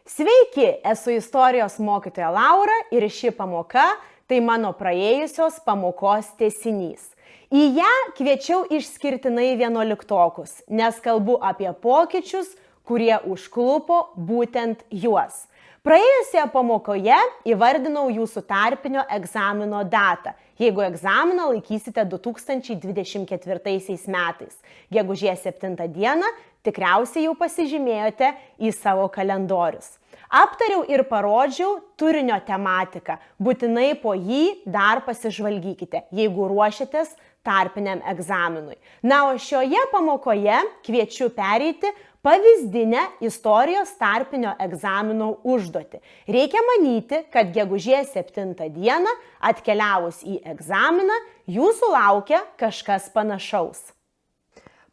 Sveiki, esu istorijos mokytoja Laura ir ši pamoka tai mano praėjusios pamokos tęsinys. Į ją kviečiau išskirtinai 11-okus, nes kalbu apie pokyčius, kurie užklupo būtent juos. Praėjusioje pamokoje įvardinau jūsų tarpinio egzamino datą, jeigu egzaminą laikysite 2024 metais. Gegužės 7 dieną tikriausiai jau pasižymėjote į savo kalendorius. Aptariau ir parodžiau turinio tematiką, būtinai po jį dar pasižvalgykite, jeigu ruošiatės tarpiniam egzaminui. Na, o šioje pamokoje kviečiu pereiti pavyzdinę istorijos tarpinio egzamino užduotį. Reikia manyti, kad gegužės 7 dieną atkeliavus į egzaminą, jūsų laukia kažkas panašaus.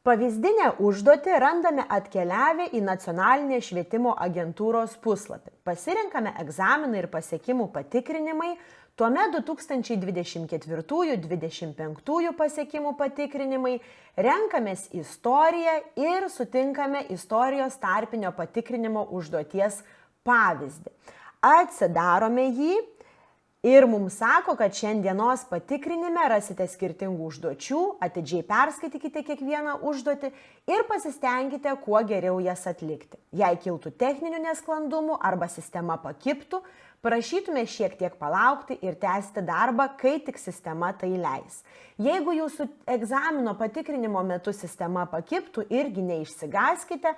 Pavyzdinę užduotį randame atkeliavę į Nacionalinės švietimo agentūros puslapį. Pasirenkame egzaminą ir pasiekimų patikrinimai, tuomet 2024-2025 pasiekimų patikrinimai, renkamės istoriją ir sutinkame istorijos tarpinio patikrinimo užduoties pavyzdį. Atsidarome jį ir mums sako, kad šiandienos patikrinime rasite skirtingų užduočių, atidžiai perskaitykite kiekvieną užduotį ir pasistengkite kuo geriau jas atlikti. Jei kiltų techninių nesklandumų arba sistema pakibtų, prašytume šiek tiek palaukti ir tęsti darbą, kai tik sistema tai leis. Jeigu jūsų egzamino patikrinimo metu sistema pakibtų, irgi neišsigąskite,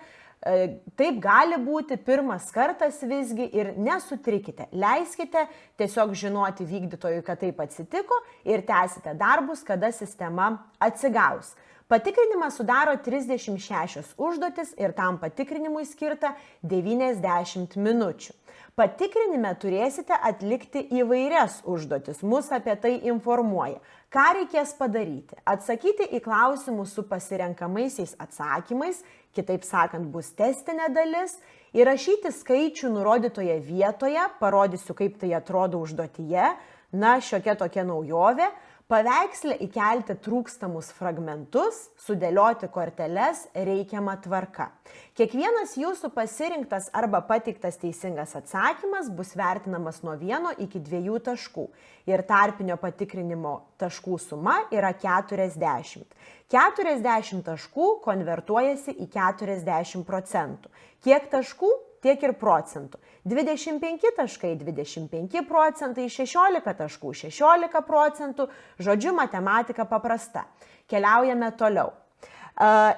taip gali būti pirmas kartas visgi ir nesutrikite. Leiskite tiesiog žinoti vykdytojui, kad taip atsitiko ir tęsite darbus, kada sistema atsigaus. Patikrinimas sudaro 36 užduotis ir tam patikrinimui skirta 90 minučių. Patikrinime turėsite atlikti įvairias užduotis, mus apie tai informuoja. Ką reikės padaryti? Atsakyti į klausimus su pasirenkamaisiais atsakymais, kitaip sakant, bus testinė dalis, įrašyti skaičių nurodytoje vietoje, parodysiu, kaip tai atrodo užduotyje, na, šiokia tokia naujovė, paveiksle įkelti trūkstamus fragmentus, sudėlioti korteles reikiamą tvarką. Kiekvienas jūsų pasirinktas arba pateiktas teisingas atsakymas bus vertinamas nuo 1 iki 2 taškų ir tarpinio patikrinimo taškų suma yra 40. 40 taškų konvertuojasi į 40%. Kiek taškų? Tiek ir procentų. 25 taškai, 25 procentai, 16 taškų, 16 procentų. Žodžiu, matematika paprasta. Keliaujame toliau.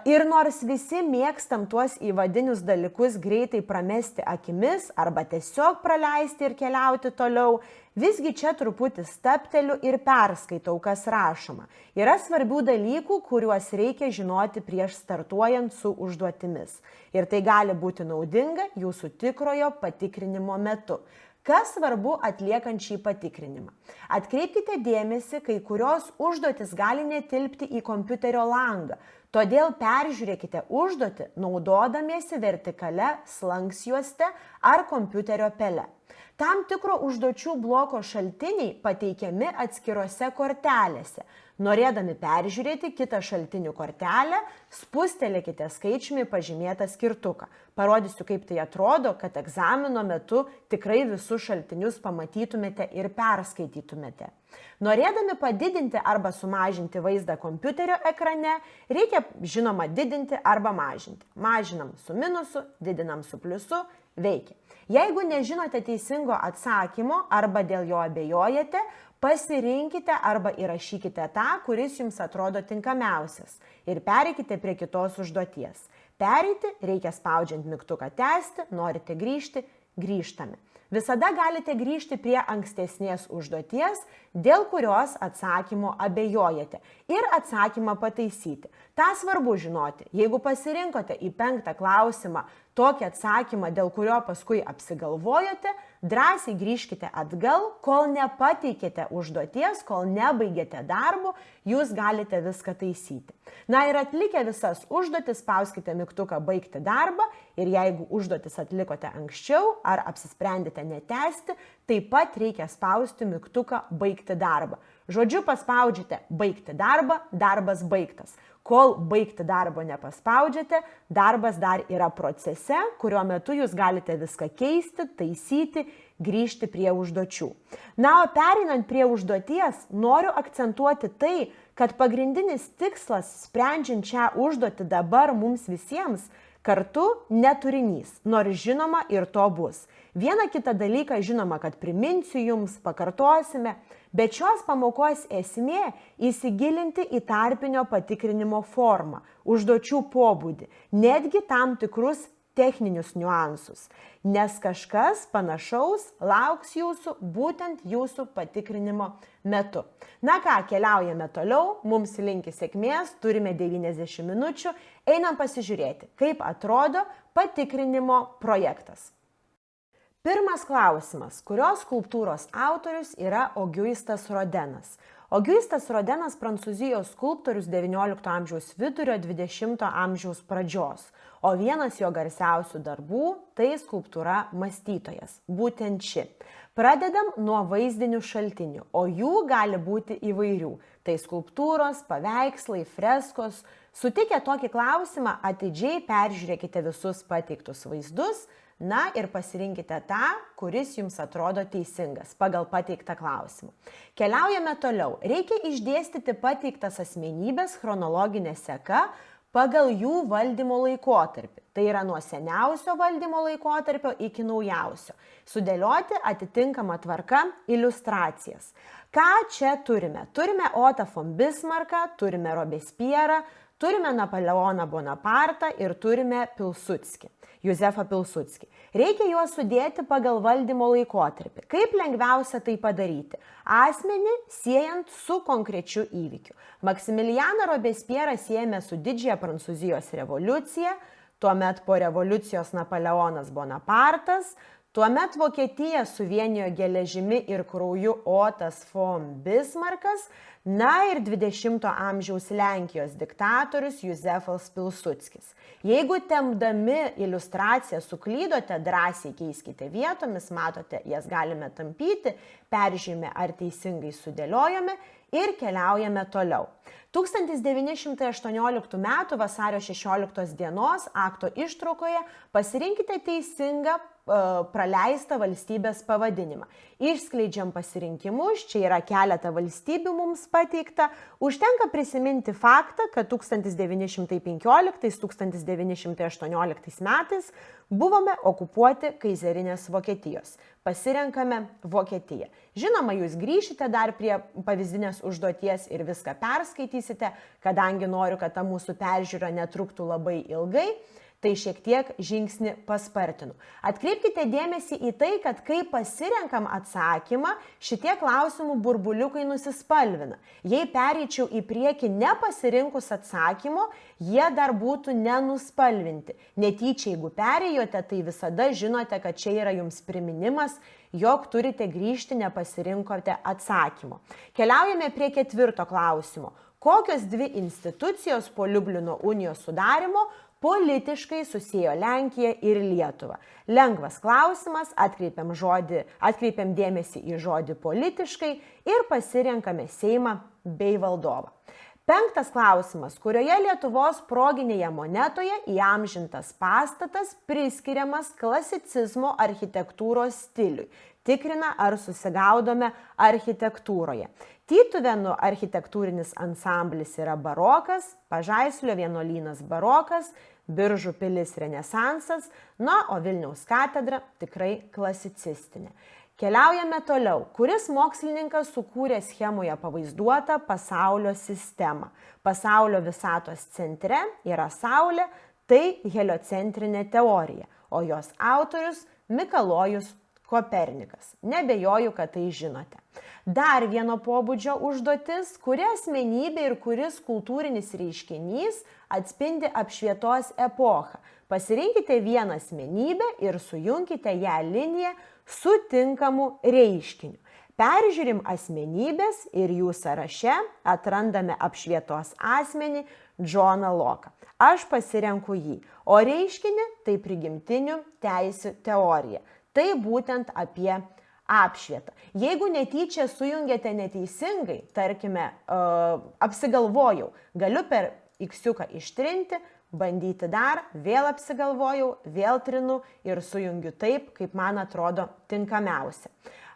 Ir nors visi mėgstam tuos įvadinius dalykus greitai pramesti akimis arba tiesiog praleisti ir keliauti toliau, visgi čia truputį stabteliu ir perskaitau, kas rašoma. Yra svarbių dalykų, kuriuos reikia žinoti prieš startuojant su užduotimis. Ir tai gali būti naudinga jūsų tikrojo patikrinimo metu. Kas svarbu atliekant šį patikrinimą? Atkreipkite dėmesį, kai kurios užduotis gali netilpti į kompiuterio langą. Todėl peržiūrėkite užduotį naudodamiesi vertikale slanksjuoste ar kompiuterio pele. Tam tikro užduočių bloko šaltiniai pateikiami atskirose kortelėse. Norėdami peržiūrėti kitą šaltinių kortelę, spustelėkite skaičiumi pažymėtą skirtuką. Parodysiu, kaip tai atrodo, kad egzamino metu tikrai visus šaltinius pamatytumėte ir perskaitytumėte. Norėdami padidinti arba sumažinti vaizdą kompiuterio ekrane, reikia, žinoma, didinti arba mažinti. Mažinam su minusu, didinam su pliusu, veikia. Jeigu nežinote teisingo atsakymo arba dėl jo abejojate, pasirinkite arba įrašykite tą, kuris jums atrodo tinkamiausias ir pereikite prie kitos užduoties. Pereiti reikia spaudžiant mygtuką tęsti, norite grįžti, grįžtame. Visada galite grįžti prie ankstesnės užduoties, dėl kurios atsakymo abejojate ir atsakymą pataisyti. Ta svarbu žinoti. Jeigu pasirinkote į 5 klausimą tokį atsakymą, dėl kurio paskui apsigalvojote, drąsiai grįžkite atgal, kol nepateikėte užduoties, kol nebaigėte darbo, jūs galite viską taisyti. Na ir atlikę visas užduotis, spauskite mygtuką baigti darbą ir jeigu užduotis atlikote anksčiau ar apsisprendėte netęsti, taip pat reikia spausti mygtuką baigti darbą. Žodžiu, paspaudžiate baigti darbą, darbas baigtas. Kol baigti darbo nepaspaudžiate, darbas dar yra procese, kurio metu jūs galite viską keisti, taisyti, grįžti prie užduočių. Na, o pereinant prie užduoties, noriu akcentuoti tai, kad pagrindinis tikslas, sprendžiant šią užduotį dabar mums visiems, kartu neturinys, nors žinoma ir to bus. Vieną kitą dalyką žinoma, kad priminsiu jums, pakartosime, bet šios pamokos esmė įsigilinti į tarpinio patikrinimo formą, užduočių pobūdį, netgi tam tikrus techninius niuansus, nes kažkas panašaus lauks jūsų būtent jūsų patikrinimo metu. Na ką, keliaujame toliau, mums linki sėkmės, turime 90 minučių, einam pasižiūrėti, kaip atrodo patikrinimo projektas. Pirmas klausimas, kurios skulptūros autorius yra Augustas Rodėnas. Augustas Rodėnas prancūzijos skulptorius XIX amžiaus vidurio 20 amžiaus pradžios, o vienas jo garsiausių darbų tai skulptūra Mąstytojas, būtent ši. Pradedam nuo vaizdinių šaltinių, o jų gali būti įvairių. Tai skulptūros, paveikslai, freskos. Sutikę tokį klausimą, atidžiai peržiūrėkite visus pateiktus vaizdus, na ir pasirinkite tą, kuris jums atrodo teisingas pagal pateiktą klausimą. Keliaujame toliau. Reikia išdėstyti pateiktas asmenybės chronologinė seka pagal jų valdymo laikotarpį. Tai yra nuo seniausio valdymo laikotarpio iki naujausio. Sudėlioti atitinkamą tvarką iliustracijas. Ką čia turime? Turime Otą von Bismarcką, turime Robespierą, turime Napoleoną Bonapartą ir turime Pilsudskį. Józefą Pilsudskį. Reikia juos sudėti pagal valdymo laikotarpį. Kaip lengviausia tai padaryti? Asmenį siejant su konkrečiu įvykiu. Maksimilianą Robespierą siejame su didžiąja Prancūzijos revoliucija, tuomet po revoliucijos Napoleonas Bonapartas, tuomet Vokietija suvienijo geležimi ir krauju Otas von Bismarckas, na ir 20 amžiaus Lenkijos diktatorius Józefas Pilsudskis. Jeigu tempdami iliustraciją suklydote, drąsiai keiskite vietomis, matote, jas galime tampyti, peržiūrime, ar teisingai sudėliojame ir keliaujame toliau. 1918 m. vasario 16 dienos akto ištraukoje pasirinkite teisingą praleistą valstybės pavadinimą. Išskleidžiam pasirinkimus, čia yra keletą valstybių mums pateikta. Užtenka prisiminti faktą, kad 1915-1918 metais buvome okupuoti kaizerinės Vokietijos. Pasirenkame Vokietiją. Žinoma, jūs grįšite dar prie pavyzdinės užduoties ir viską perskaitysite, kadangi noriu, kad ta mūsų peržiūra netruktų labai ilgai. Tai šiek tiek žingsnį paspartinu. Atkreipkite dėmesį į tai, kad kai pasirenkam atsakymą, šitie klausimų burbuliukai nusispalvina. Jei pereičiau į priekį nepasirinkus atsakymo, jie dar būtų nenuspalvinti. Netyčia, jeigu perėjote, tai visada žinote, kad čia yra jums priminimas, jog turite grįžti nepasirinkote atsakymo. Keliaujame prie 4 klausimo. Kokios dvi institucijos po Liublino unijos sudarimo politiškai susiejo Lenkiją ir Lietuvą? Lengvas klausimas, atkreipiam dėmesį į žodį politiškai ir pasirenkame Seimą bei valdovą. 5 klausimas, kurioje Lietuvos proginėje monetoje įamžintas pastatas priskiriamas klasicizmo architektūros stiliui. Tikrina, ar susigaudome architektūroje. Tytuvėnų architektūrinis ansamblis yra barokas, Pažaislio vienuolynas barokas, Biržų pilis renesansas, na, o Vilniaus katedra tikrai klasicistinė. Keliaujame toliau. Kuris mokslininkas sukūrė schemoje pavaizduotą pasaulio sistemą? Pasaulio visatos centre yra Saulė, tai heliocentrinė teorija, o jos autorius Mikalojus Kopernikas. Nebejoju, kad tai žinote. Dar vieno pobūdžio užduotis, kuri asmenybė ir kuris kultūrinis reiškinys atspindi apšvietos epochą. Pasirinkite vieną asmenybę ir sujunkite ją liniją su tinkamu reiškiniu. Peržiūrim asmenybės ir jų sąraše atrandame apšvietos asmenį Džoną Loką. Aš pasirenku jį, o reiškinį tai prigimtinių teisių teorija. Tai būtent apie apšvietą. Jeigu netyčia sujungiate neteisingai, tarkime, apsigalvojau, galiu per iksiuką ištrinti, bandyti dar, vėl apsigalvojau, vėl trinu ir sujungiu taip, kaip man atrodo tinkamiausia.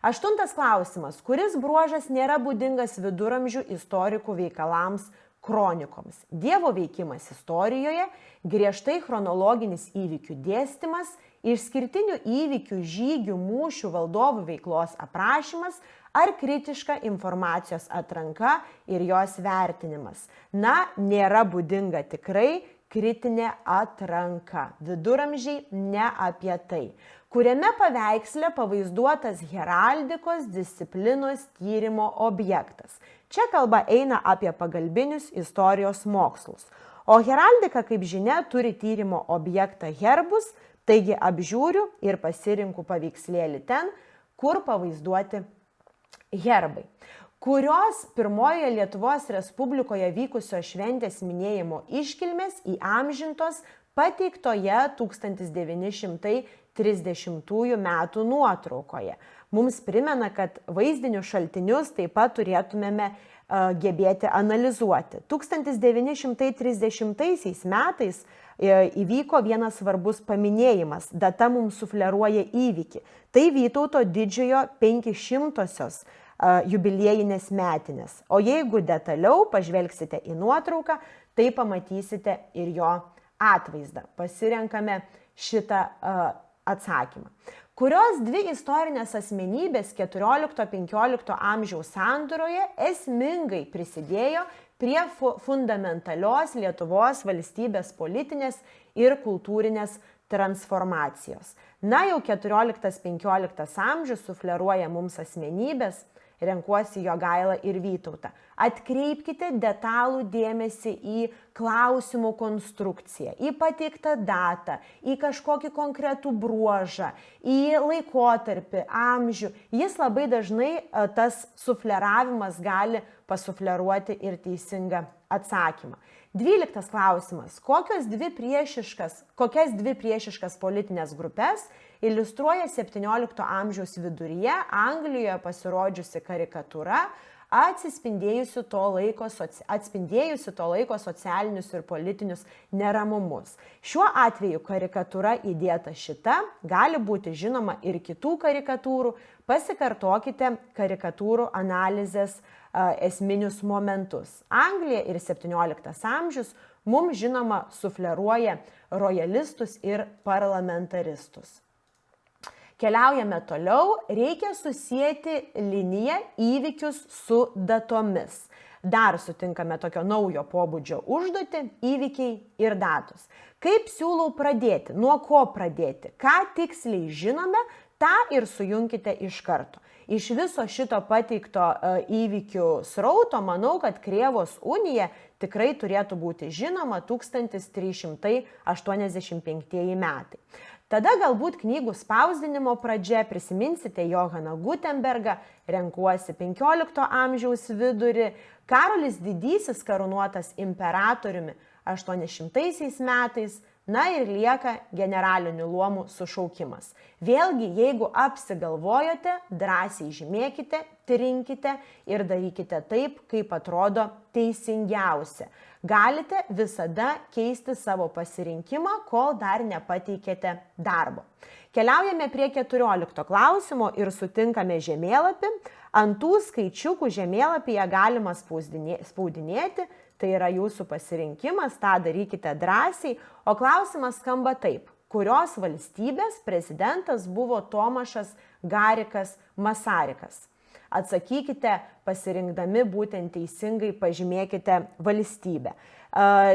8 klausimas. Kuris bruožas nėra būdingas viduramžių istorikų veikalams kronikoms? Dievo veikimas istorijoje, griežtai chronologinis įvykių dėstymas, išskirtinių įvykių, žygių, mūšių, valdovų veiklos aprašymas ar kritiška informacijos atranka ir jos vertinimas. Na, nėra būdinga tikrai kritinė atranka. Viduramžiai ne apie tai. Kuriame paveiksle pavaizduotas heraldikos disciplinos tyrimo objektas. Čia kalba eina apie pagalbinius istorijos mokslus. O heraldika, kaip žinia, turi tyrimo objektą herbus, taigi apžiūriu ir pasirinku paveikslėlį ten, kur pavaizduoti herbai, kurios pirmojoje Lietuvos Respublikoje vykusios šventės minėjimo iškilmės įamžintos pateiktoje 1930 metų nuotraukoje. Mums primena, kad vaizdinius šaltinius taip pat turėtumėme gebėti analizuoti. 1930 metais įvyko vienas svarbus paminėjimas. Data mums sufleruoja įvykį. Tai Vytauto didžiojo 500-osios jubiliejinės metinės. O jeigu detaliau pažvelgsite į nuotrauką, tai pamatysite ir jo atvaizdą. Pasirenkame šitą atsakymą. Kurios dvi istorinės asmenybės 14-15 amžiaus sandūroje esmingai prisidėjo prie fundamentalios Lietuvos valstybės politinės ir kultūrinės transformacijos. Na, jau 14-15 amžius sufleruoja mums asmenybės, renkuosi Jogailą ir Vytautą. Atkreipkite detalų dėmesį į klausimų konstrukciją, į pateiktą datą, į kažkokį konkretų bruožą, į laikotarpį, amžių. Jis labai dažnai tas sufleravimas gali pasufleruoti ir teisingą atsakymą. 12 klausimas. Kokias dvi priešiškas politinės grupės iliustruoja 17 amžiaus viduryje Anglijoje pasirodžiusi karikatūra, atspindėjusi to laiko socialinius ir politinius neramumus. Šiuo atveju karikatūra įdėta šita, gali būti žinoma ir kitų karikatūrų. Pasikartokite karikatūrų analizės esminius momentus. Anglija ir 17 amžius mums žinoma sufleruoja rojalistus ir parlamentaristus. Keliaujame toliau, reikia susijęti liniją įvykius su datomis. Dar sutinkame tokio naujo pobūdžio užduotį - įvykiai ir datos. Kaip siūlau pradėti, nuo ko pradėti, ką tiksliai žinome, tą ir sujunkite iš karto. Iš viso šito pateikto įvykių srauto, manau, kad Krėvos unija tikrai turėtų būti žinoma 1385 metai. Tada galbūt knygų spausdinimo pradžia, prisiminsite Johaną Gutenbergą, renkuosi 15 amžiaus vidurį, Karolis Didysis karūnuotas imperatoriumi 800 metais, na ir lieka generalinių luomų sušaukimas. Vėlgi, jeigu apsigalvojote, drąsiai žymėkite, trinkite ir darykite taip, kaip atrodo teisingiausia. Galite visada keisti savo pasirinkimą, kol dar nepateikėte darbo. Keliaujame prie 14 klausimo ir sutinkame žemėlapį. Ant tų skaičiukų žemėlapyje galima spaudinėti, tai yra jūsų pasirinkimas, tą darykite drąsiai, o klausimas skamba taip. Kurios valstybės prezidentas buvo Tomašas Garikas Masarikas? Atsakykite pasirinkdami būtent teisingai, pažymėkite valstybę.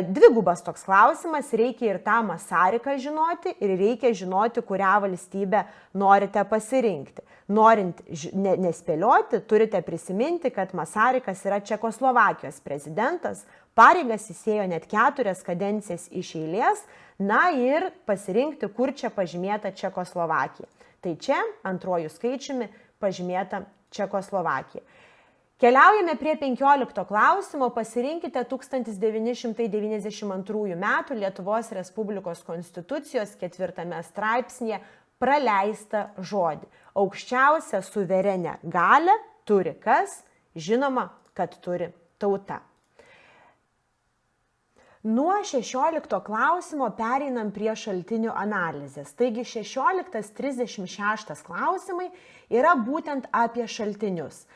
Dvigubas toks klausimas, reikia ir tą Masariką žinoti ir reikia žinoti, kurią valstybę norite pasirinkti. Norint nespėlioti, turite prisiminti, kad Masarikas yra Čekoslovakijos prezidentas, pareigas jis ėjo net 4 kadencijas iš eilės, na ir pasirinkti, kur čia pažymėta Čekoslovakija. Tai čia antruoju skaičiumi pažymėta Čekoslovakija. Keliaujame prie 15 klausimo, pasirinkite 1992 metų Lietuvos Respublikos Konstitucijos 4 straipsnėje praleistą žodį. Aukščiausią suverenę galią turi kas? Žinoma, kad turi tauta. Nuo 16 klausimo pereinam prie šaltinių analizės. Taigi 16-36 klausimai yra būtent apie šaltinius.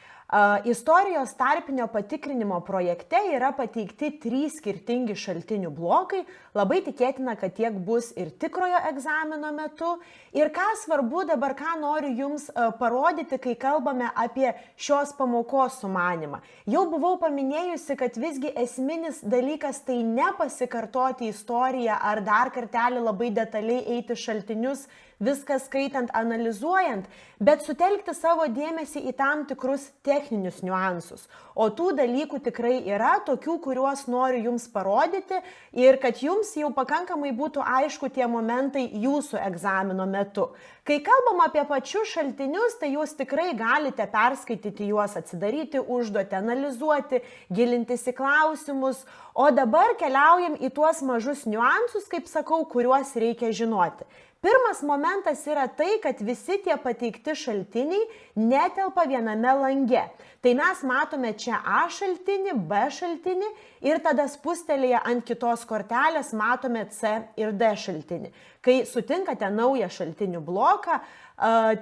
Istorijos tarpinio patikrinimo projekte yra pateikti 3 skirtingi šaltinių blokai. Labai tikėtina, kad tiek bus ir tikrojo egzamino metu. Ir ką svarbu dabar, ką noriu jums parodyti, kai kalbame apie šios pamokos sumanimą. Jau buvau paminėjusi, kad visgi esminis dalykas tai ne pasikartoti istoriją ar dar kartelį labai detaliai eiti šaltinius, viską skaitant, analizuojant, bet sutelkti savo dėmesį į tam tikrus techninius niuansus. O tų dalykų tikrai yra, tokių, kuriuos noriu jums parodyti ir kad jums jau pakankamai būtų aišku tie momentai jūsų egzamino metu. Kai kalbam apie pačius šaltinius, tai jūs tikrai galite perskaityti juos, atsidaryti užduotį, analizuoti, gilintis į klausimus, o dabar keliaujam į tuos mažus niuansus, kaip sakau, kuriuos reikia žinoti. Pirmas momentas yra tai, kad visi tie pateikti šaltiniai netelpa viename lange. Tai mes matome čia A šaltinį, B šaltinį ir tada spustelėje ant kitos kortelės matome C ir D šaltinį. Kai sutinkate naują šaltinių bloką,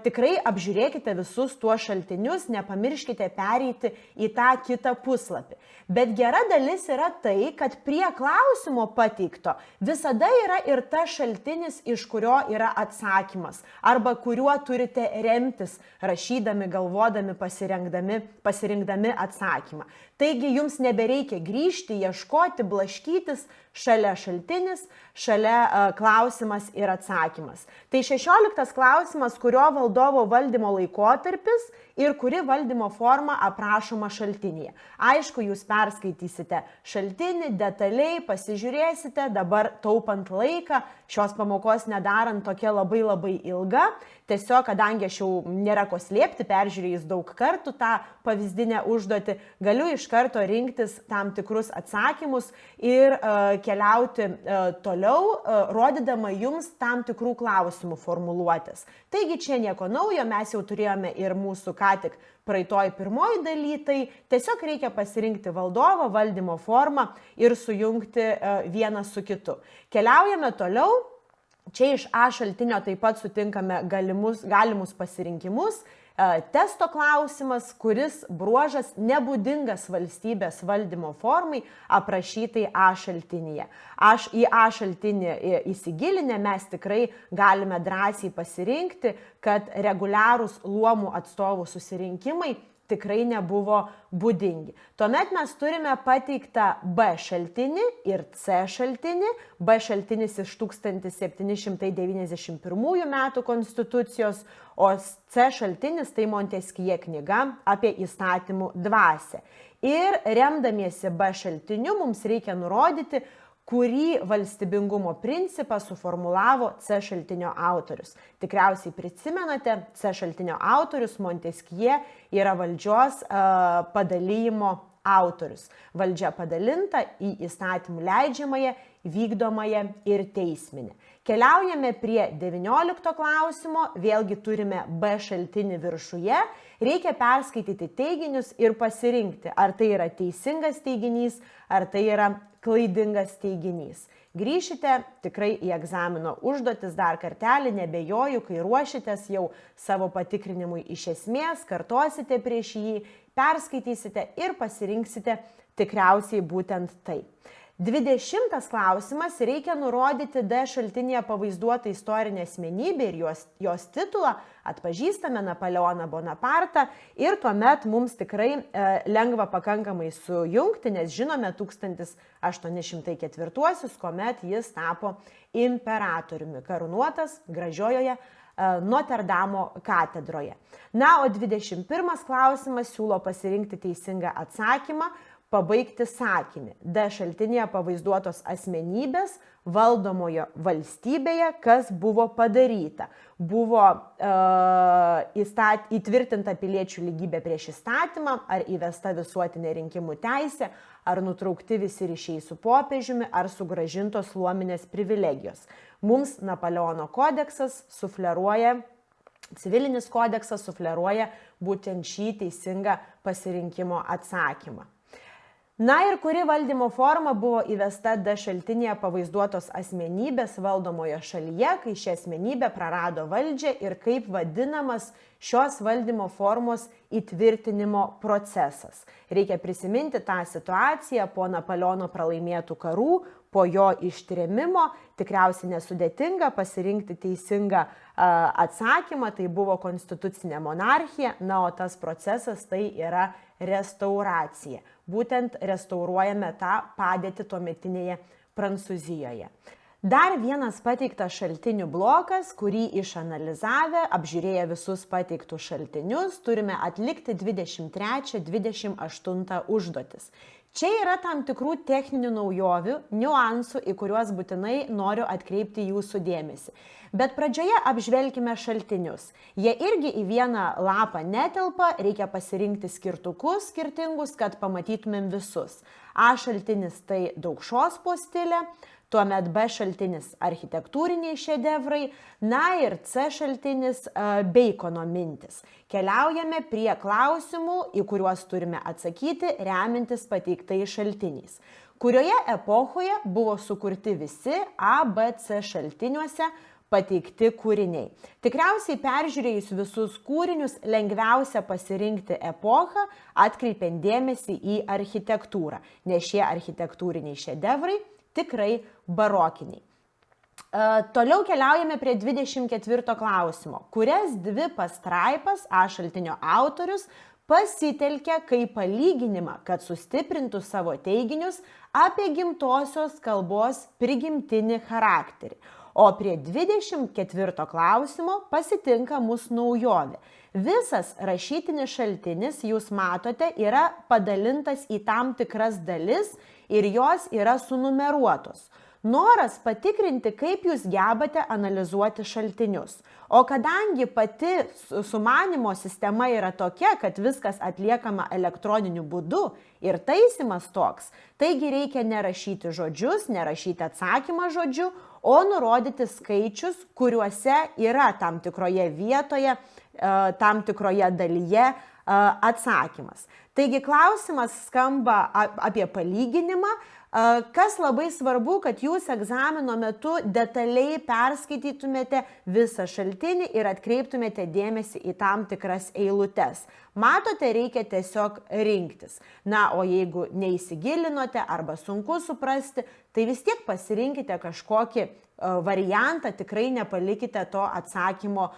tikrai apžiūrėkite visus tuos šaltinius, nepamirškite pereiti į tą kitą puslapį. Bet gera dalis yra tai, kad prie klausimo pateikto visada yra ir tas šaltinis, iš kurio yra atsakymas, arba kuriuo turite remtis, rašydami, galvodami, pasirinkdami atsakymą. Taigi jums nebereikia grįžti, ieškoti, blaškytis, šalia šaltinis, šalia klausimas ir atsakymas. Tai 16 klausimas, kurio valdovo valdymo laikotarpis ir kuri valdymo forma aprašoma šaltinyje. Aišku, jūs perskaitysite šaltinį, detaliai pasižiūrėsite, dabar taupant laiką, šios pamokos nedarant tokia labai ilga. Tiesiog, kadangi aš jau nėra ko slėpti, peržiūrėjus daug kartų tą pavyzdinę užduotį, galiu iš karto rinktis tam tikrus atsakymus ir keliauti toliau, rodydama jums tam tikrų klausimų formuluotės. Taigi čia nieko naujo, mes jau turėjome ir mūsų ką tik praeitoj pirmoji daly, tai tiesiog reikia pasirinkti valdovą, valdymo formą ir sujungti vieną su kitu. Keliaujame toliau. Čia iš A šaltinio taip pat sutinkame galimus pasirinkimus. Testo klausimas, kuris bruožas nebūdingas valstybės valdymo formai aprašytai A šaltinyje. Į A šaltinį įsigilinę mes tikrai galime drąsiai pasirinkti, kad reguliarūs luomų atstovų susirinkimai tikrai nebuvo būdingi. Tuomet mes turime pateiktą B šaltinį ir C šaltinį. B šaltinis iš 1791 metų konstitucijos, o C šaltinis tai Montesquieu knyga apie įstatymų dvasią. Ir remdamiesi B šaltiniu mums reikia nurodyti, kurį valstybingumo principą suformulavo C šaltinio autorius. Tikriausiai prisimenate, C šaltinio autorius Montesquieu yra valdžios padalijimo autorius. Valdžia padalinta į įstatymų leidžiamąją, vykdomąją ir teisminę. Keliaujame prie 19 klausimo, vėlgi turime B šaltinį viršuje. Reikia perskaityti teiginius ir pasirinkti, ar tai yra teisingas teiginys, ar tai yra klaidingas teiginys. Grįšite tikrai į egzamino užduotis dar kartelį, nebejoju, kai ruošitės jau savo patikrinimui iš esmės, kartosite prieš jį, perskaitysite ir pasirinksite tikriausiai būtent tai. 20 klausimas, reikia nurodyti D šaltinėje pavaizduotą istorinę asmenybę ir jos titulą, atpažįstame Napoleoną Bonapartą ir tuomet mums tikrai lengva pakankamai sujungti, nes žinome 1804, kuomet jis tapo imperatoriumi, karūnuotas gražiojoje Notre Dame katedroje. Na, o 21 klausimas siūlo pasirinkti teisingą atsakymą, pabaigti sakinį. D šaltinėje pavaizduotos asmenybės valdomojo valstybėje, kas buvo padaryta. Buvo įtvirtinta piliečių lygybė prieš įstatymą, ar įvesta visuotinė rinkimų teisė, ar nutraukti visi ryšiai su popiežiumi, ar sugrąžintos luominės privilegijos. Mums Napoleono kodeksas sufleruoja, civilinis kodeksas sufleruoja būtent šį teisingą pasirinkimo atsakymą. Na ir kuri valdymo forma buvo įvesta D šaltinėje pavaizduotos asmenybės valdomoje šalyje, kai ši asmenybė prarado valdžią ir kaip vadinamas šios valdymo formos įtvirtinimo procesas. Reikia prisiminti tą situaciją po Napoleono pralaimėtų karų, po jo ištrėmimo, tikriausiai nesudėtinga pasirinkti teisingą atsakymą, tai buvo konstitucinė monarchija, na, o tas procesas tai yra restauracija. Būtent restauruojame tą padėtį tuometinėje Prancūzijoje. Dar vienas pateiktas šaltinių blokas, kurį išanalizavę, apžiūrėję visus pateiktus šaltinius, turime atlikti 23-28 užduotis. Čia yra tam tikrų techninių naujovių, niuansų, į kuriuos būtinai noriu atkreipti jūsų dėmesį. Bet pradžioje apžvelkime šaltinius. Jie irgi į vieną lapą netelpa, reikia pasirinkti skirtukus skirtingus, kad pamatytumėm visus. A šaltinis tai Daukšos postilė, tuomet B šaltinis architektūriniai šedevrai, na ir C šaltinis Beikono mintis. Keliaujame prie klausimų, į kuriuos turime atsakyti, remintis pateiktais šaltiniais. Kurioje epochoje buvo sukurti visi A, B, C šaltiniuose pateikti kūriniai. Tikriausiai peržiūrėjus visus kūrinius lengviausia pasirinkti epochą, atkreipiant dėmesį į architektūrą, nes šie architektūriniai šedevrai tikrai barokiniai. Toliau keliaujame prie 24 klausimo. Kurias dvi pastraipas A šaltinio autorius pasitelkia kaip palyginimą, kad sustiprintų savo teiginius apie gimtosios kalbos prigimtinį charakterį. O prie 24 klausimo pasitinka mūsų naujovė. Visas rašytinis šaltinis, jūs matote, yra padalintas į tam tikras dalis ir jos yra sunumeruotos. Noras patikrinti, kaip jūs gebate analizuoti šaltinius. O kadangi pati sumanimo sistema yra tokia, kad viskas atliekama elektroniniu būdu ir taisymas toks, taigi reikia nerašyti žodžius, nerašyti atsakymą žodžiu, o nurodyti skaičius, kuriuose yra tam tikroje vietoje, tam tikroje dalyje atsakymas. Taigi klausimas skamba apie palyginimą. Kas labai svarbu, kad jūs egzamino metu detaliai perskaitytumėte visą šaltinį ir atkreiptumėte dėmesį į tam tikras eilutes. Matote, reikia tiesiog rinktis. Na, o jeigu neįsigilinote arba sunku suprasti, tai vis tiek pasirinkite kažkokį variantą, tikrai nepalikite to atsakymo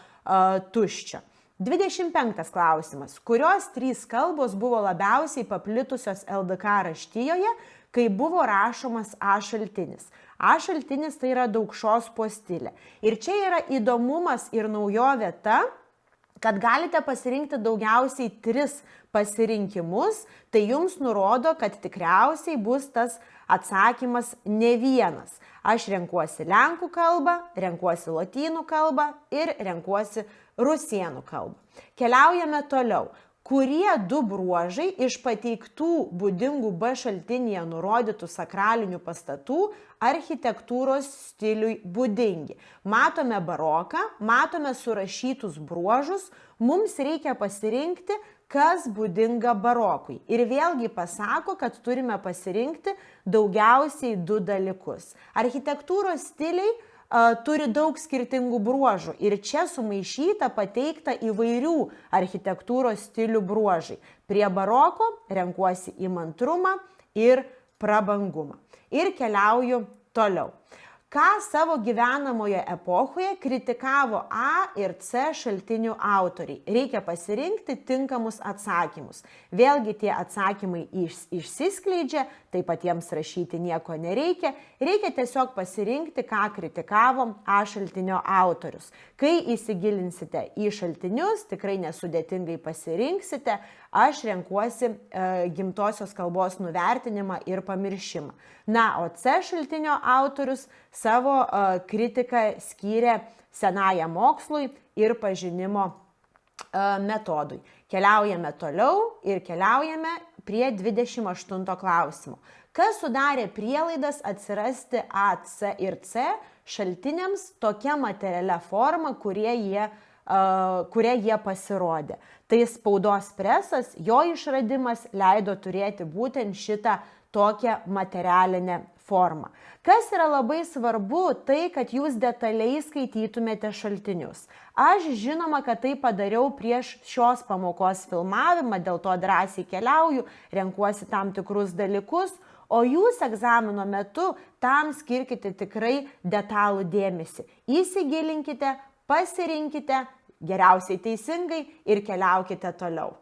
tuščio. 25 klausimas. Kurios 3 kalbos buvo labiausiai paplitusios LDK raštijoje, kai buvo rašomas A šaltinis? A šaltinis tai yra Daukšos postilė. Ir čia yra įdomumas ir naujovė ta, kad galite pasirinkti daugiausiai 3 pasirinkimus, tai jums nurodo, kad tikriausiai bus tas atsakymas ne vienas. Aš renkuosi lenkų kalbą, renkuosi lotynų kalbą ir renkuosi rusėnų kalbą. Keliaujame toliau. Kurie 2 bruožai iš pateiktų būdingų B šaltinyje nurodytų sakralinių pastatų architektūros stiliui būdingi? Matome baroką, matome surašytus bruožus, mums reikia pasirinkti, kas būdinga barokui. Ir vėlgi pasako, kad turime pasirinkti daugiausiai 2 dalykus. Architektūros stiliai turi daug skirtingų bruožų ir čia sumaišyta, pateikta įvairių architektūros stilių bruožai. Prie baroko renkuosi įmantrumą ir prabangumą. Ir keliauju toliau. Ką savo gyvenamoje epochoje kritikavo A ir C šaltinių autoriai? Reikia pasirinkti tinkamus atsakymus. Vėlgi tie atsakymai išsiskleidžia, tai patiems rašyti nieko nereikia. Reikia tiesiog pasirinkti, ką kritikavo A šaltinio autorius. Kai įsigilinsite į šaltinius, tikrai nesudėtingai pasirinksite. Aš renkuosi gimtosios kalbos nuvertinimą ir pamiršimą. Na, o C šaltinio autorius savo kritiką skyrė senajam mokslui ir pažinimo metodui. Keliaujame toliau ir keliaujame prie 28 klausimo. Kas sudarė prielaidas atsirasti A, C ir C šaltiniams tokia materialia forma, kurie jie kuria jie pasirodė. Tai spaudos presas, jo išradimas leido turėti būtent šitą tokią materialinę formą. Kas yra labai svarbu, tai kad jūs detaliai skaitytumėte šaltinius. Aš žinoma, kad tai padariau prieš šios pamokos filmavimą, dėl to drąsiai keliauju, renkuosi tam tikrus dalykus, o jūs egzamino metu tam skirkite tikrai detalų dėmesį. Įsigilinkite, pasirinkite, geriausiai teisingai ir keliaukite toliau.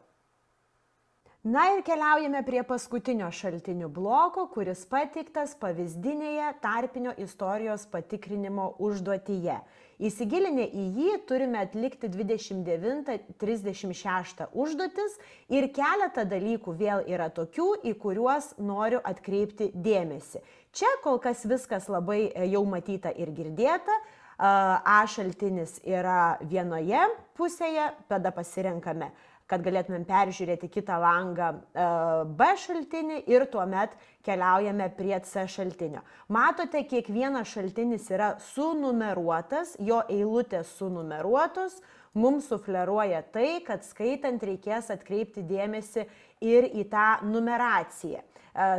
Na ir keliaujame prie paskutinio šaltinių bloko, kuris pateiktas pavyzdinėje tarpinio istorijos patikrinimo užduotyje. Įsigilinę į jį turime atlikti 29-36 užduotis ir keletą dalykų vėl yra tokių, į kuriuos noriu atkreipti dėmesį. Čia kol kas viskas labai jau matyta ir girdėta. A šaltinis yra vienoje pusėje, tada pasirenkame, kad galėtumėm peržiūrėti kitą langą B šaltinį ir tuomet keliaujame prie C šaltinio. Matote, kiekvienas šaltinis yra sunumeruotas, jo eilutės sunumeruotos, mums sufleruoja tai, kad skaitant reikės atkreipti dėmesį ir į tą numeraciją,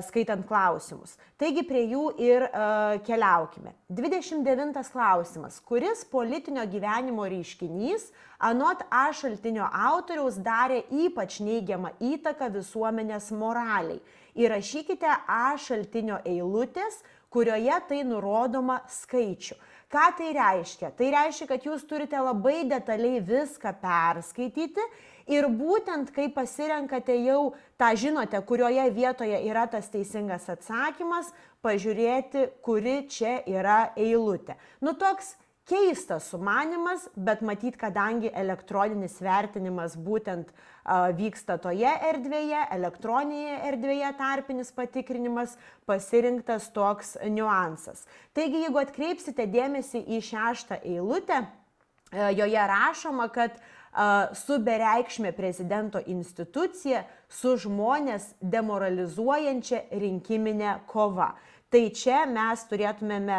skaitant klausimus. Taigi prie jų ir keliaukime. 29 klausimas. Kuris politinio gyvenimo reiškinys anot A šaltinio autoriaus darė ypač neigiamą įtaką visuomenės moraliai? Įrašykite A šaltinio eilutės, kurioje tai nurodoma skaičių. Ką tai reiškia? Tai reiškia, kad jūs turite labai detaliai viską perskaityti ir būtent, kai pasirenkate jau tą žinote, kurioje vietoje yra tas teisingas atsakymas, pažiūrėti, kuri čia yra eilutė. Nu toks keistas sumanimas, bet matyt, kadangi elektroninis vertinimas būtent vyksta toje erdvėje, elektroninėje erdvėje tarpinis patikrinimas, pasirinktas toks niuansas. Taigi, jeigu atkreipsite dėmesį į 6 eilutę, joje rašoma, kad su bereikšmė prezidento institucija, su žmonės demoralizuojančia rinkiminė kova. Tai čia mes turėtumėme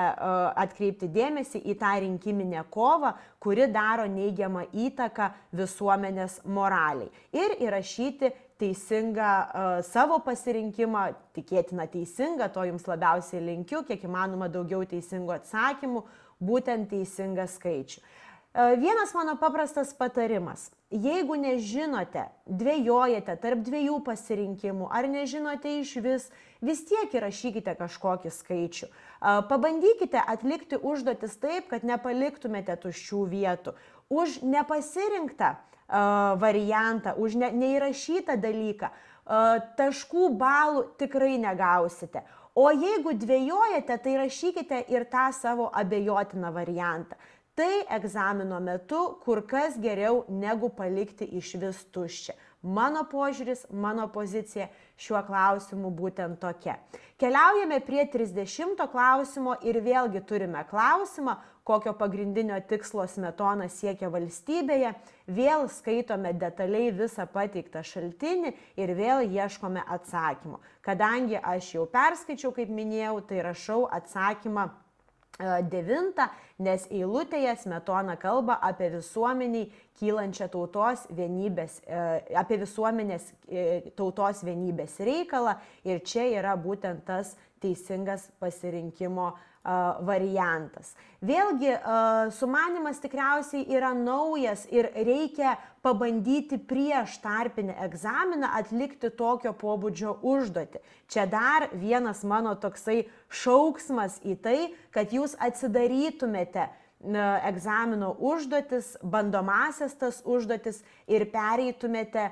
atkreipti dėmesį į tą rinkiminę kovą, kuri daro neigiamą įtaką visuomenės moraliai. Ir įrašyti teisingą savo pasirinkimą, tikėtina teisingą, to jums labiausiai linkiu, kiek įmanoma daugiau teisingų atsakymų, būtent teisingą skaičių. Vienas mano paprastas patarimas. Jeigu nežinote, dvejojate tarp dviejų pasirinkimų, ar nežinote vis tiek įrašykite kažkokį skaičių. Pabandykite atlikti užduotis taip, kad nepaliktumėte tuščių vietų. Už nepasirinktą variantą, už neįrašytą dalyką, taškų balų tikrai negausite. O jeigu dvejojate, tai rašykite ir tą savo abejotiną variantą. Tai egzamino metu kur kas geriau negu palikti išvis tuščią. Mano požiūris, mano pozicija šiuo klausimu būtent tokia. Keliaujame prie 30 klausimo ir vėlgi turime klausimą, kokio pagrindinio tikslo Smetona siekia valstybėje. Vėl skaitome detaliai visą pateiktą šaltinį ir vėl ieškome atsakymo. Kadangi aš jau perskaičiau, kaip minėjau, tai rašau atsakymą 9, nes eilutėje Smetona kalba apie visuomeniai kylančią tautos vienybės, apie visuomenės tautos vienybės reikalą ir čia yra būtent tas teisingas pasirinkimo variantas. Vėlgi, sumanymas tikriausiai yra naujas ir reikia pabandyti prieš tarpinį egzaminą atlikti tokio pobūdžio užduotį. Čia dar vienas mano toksai šauksmas į tai, kad jūs atsidarytumėte egzamino užduotis, bandomasias tas užduotis ir pereitumėte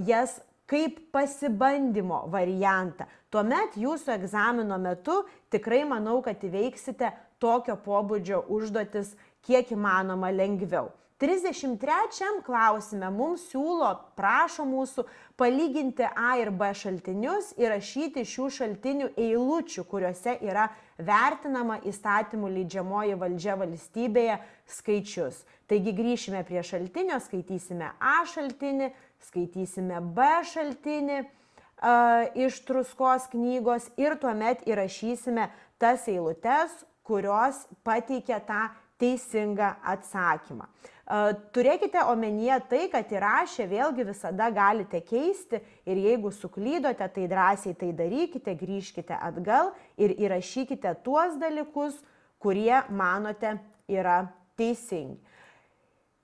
jas kaip pasibandymo variantą. Tuomet jūsų egzamino metu tikrai manau, kad įveiksite tokio pobūdžio užduotis kiek įmanoma lengviau. 33 klausime mums siūlo, prašo mūsų palyginti A ir B šaltinius ir rašyti šių šaltinių eilučių, kuriuose yra vertinama įstatymų leidžiamoji valdžia valstybėje skaičius. Taigi grįšime prie šaltinio, skaitysime A šaltinį, skaitysime B šaltinį iš Truskos knygos ir tuomet įrašysime tas eilutes, kurios pateikia tą teisingą atsakymą. Turėkite omenyje tai, kad įrašę vėlgi visada galite keisti ir jeigu suklydote, tai drąsiai tai darykite, grįžkite atgal ir įrašykite tuos dalykus, kurie manote yra teisingi.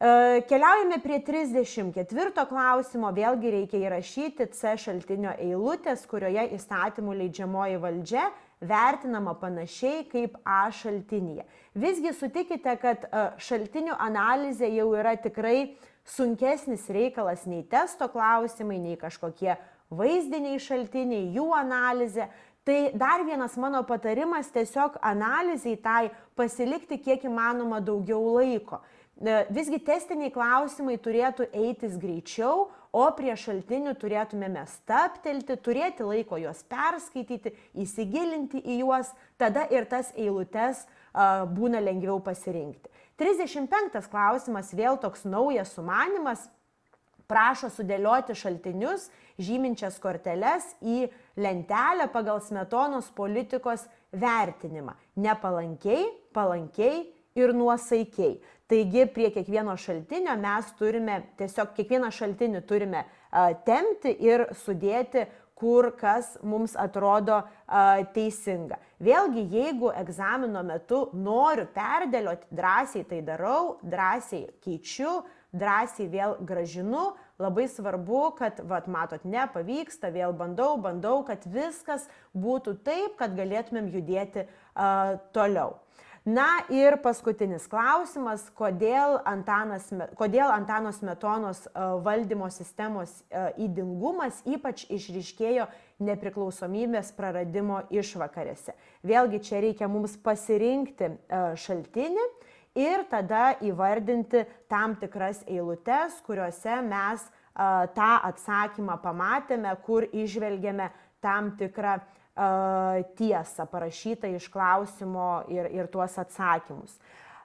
Keliaujame prie 34 klausimo, vėlgi reikia įrašyti C šaltinio eilutės, kurioje įstatymų leidžiamoji valdžia vertinama panašiai kaip A šaltinyje. Visgi sutikite, kad šaltinių analizė jau yra tikrai sunkesnis reikalas nei testo klausimai, nei kažkokie vaizdiniai šaltiniai, jų analizė. Tai dar vienas mano patarimas tiesiog analizai tai pasilikti kiek įmanoma daugiau laiko. Visgi testiniai klausimai turėtų eitis greičiau, o prie šaltinių turėtumėme stabtelti, turėti laiko juos perskaityti, įsigilinti į juos, tada ir tas eilutes būna lengviau pasirinkti. 35 klausimas, vėl toks naujas sumanimas, prašo sudėlioti šaltinius, žyminčias korteles į lentelę pagal Smetonos politikos vertinimą. Nepalankiai, palankiai ir nuosaikiai. Taigi prie kiekvieno šaltinio mes turime, tiesiog kiekvieną šaltinį turime tempti ir sudėti, kur kas mums atrodo teisinga. Vėlgi, jeigu egzamino metu noriu perdėlioti, drąsiai tai darau, drąsiai keičiu, drąsiai vėl gražinu, labai svarbu, kad, matot, nepavyksta, vėl bandau, kad viskas būtų taip, kad galėtumėm judėti toliau. Na ir paskutinis klausimas, kodėl Antano Smetonos valdymo sistemos ydingumas ypač išryškėjo nepriklausomybės praradimo išvakarėse. Vėlgi čia reikia mums pasirinkti šaltinį ir tada įvardinti tam tikras eilutes, kuriuose mes tą atsakymą pamatėme, kur įžvelgėme tam tikrą tiesą parašytą iš klausimo ir tuos atsakymus.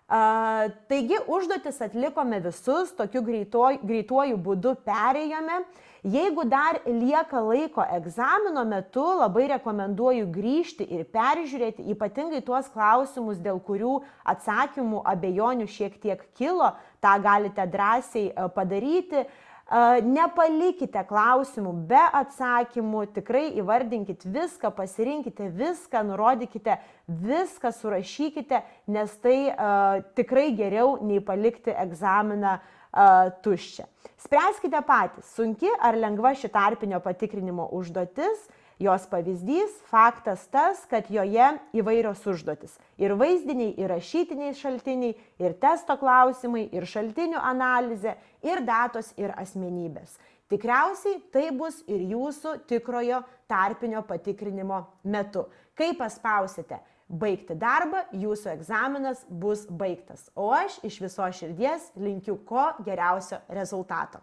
Taigi užduotis atlikome visus, tokiu greituoju būdu perėjome. Jeigu dar lieka laiko egzamino metu, labai rekomenduoju grįžti ir peržiūrėti, ypatingai tuos klausimus, dėl kurių atsakymų abejonių šiek tiek kilo, tą galite drąsiai padaryti. Nepalikite klausimų be atsakymų, tikrai įvardinkit viską, pasirinkite viską, nurodykite viską, surašykite, nes tai tikrai geriau nei palikti egzaminą tuščią. Spręskite patys, sunki ar lengva ši tarpinio patikrinimo užduotis. Jos pavyzdys, faktas tas, kad joje įvairios užduotis. Ir vaizdiniai, ir rašytiniai šaltiniai, ir testo klausimai, ir šaltinių analizė, ir datos, ir asmenybės. Tikriausiai tai bus ir jūsų tikrojo tarpinio patikrinimo metu. Kai paspausite baigti darbą, jūsų egzaminas bus baigtas. O aš iš visos širdies linkiu ko geriausio rezultato.